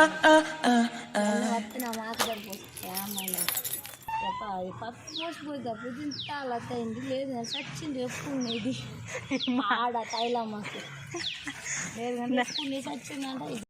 వస్తే నా మాట సరిపోతుంది అమ్మాయి అది పప్పు పోసిపోయింది అప్పుడు ఇంత అలా అయింది లేదు సచ్చింది ఎప్పుడు ఇది ఆడ తైలమ్మకి లేదు కానీ ఎప్పుడు సచ్చిందంటే